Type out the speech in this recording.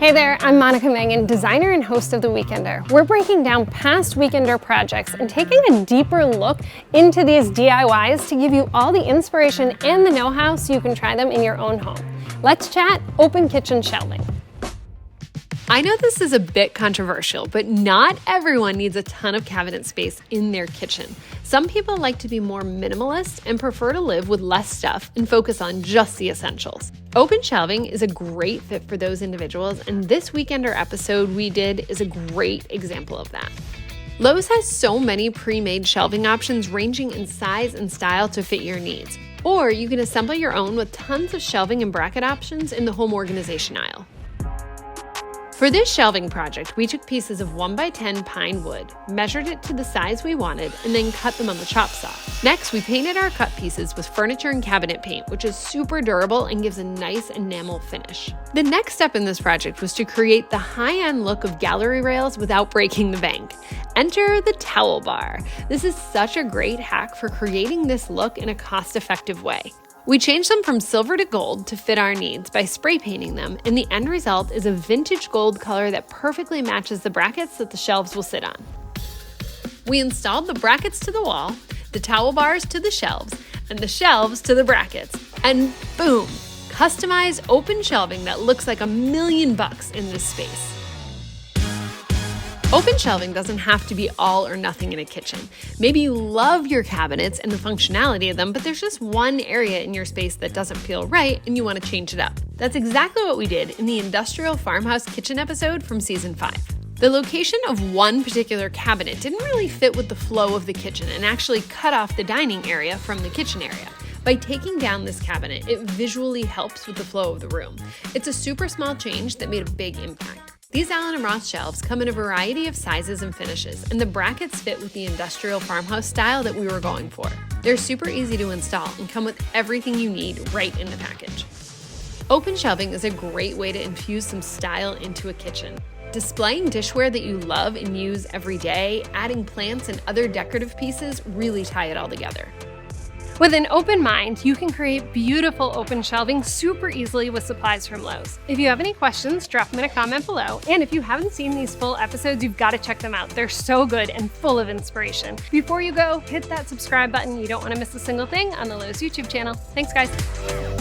Hey there, I'm Mangin, designer and host of The Weekender. We're breaking down past Weekender projects and taking a deeper look into these DIYs to give you all the inspiration and the know-how so you can try them in your own home. Let's chat open kitchen shelving. I know this is a bit controversial, but not everyone needs a ton of cabinet space in their kitchen. Some people like to be more minimalist and prefer to live with less stuff and focus on just the essentials. Open shelving is a great fit for those individuals, and this Weekender episode we did is a great example of that. Lowe's has so many pre-made shelving options ranging in size and style to fit your needs. Or you can assemble your own with tons of shelving and bracket options in the home organization aisle. For this shelving project, we took pieces of 1x10 pine wood, measured it to the size we wanted, and then cut them on the chop saw. Next, we painted our cut pieces with furniture and cabinet paint, which is super durable and gives a nice enamel finish. The next step in this project was to create the high-end look of gallery rails without breaking the bank. Enter the towel bar. This is such a great hack for creating this look in a cost-effective way. We changed them from silver to gold to fit our needs by spray painting them, and the end result is a vintage gold color that perfectly matches the brackets that the shelves will sit on. We installed the brackets to the wall, the towel bars to the shelves, and the shelves to the brackets, and boom! Customized open shelving that looks like $1 million in this space. Open shelving doesn't have to be all or nothing in a kitchen. Maybe you love your cabinets and the functionality of them, but there's just one area in your space that doesn't feel right and you want to change it up. That's exactly what we did in the Industrial Farmhouse Kitchen episode from season 5. The location of one particular cabinet didn't really fit with the flow of the kitchen and actually cut off the dining area from the kitchen area. By taking down this cabinet, it visually helps with the flow of the room. It's a super small change that made a big impact. These Allen & Roth shelves come in a variety of sizes and finishes, and the brackets fit with the industrial farmhouse style that we were going for. They're super easy to install and come with everything you need right in the package. Open shelving is a great way to infuse some style into a kitchen. Displaying dishware that you love and use every day, adding plants and other decorative pieces really tie it all together. With an open mind, you can create beautiful open shelving super easily with supplies from Lowe's. If you have any questions, drop them in a comment below. And if you haven't seen these full episodes, you've got to check them out. They're so good and full of inspiration. Before you go, hit that subscribe button. You don't want to miss a single thing on the Lowe's YouTube channel. Thanks, guys.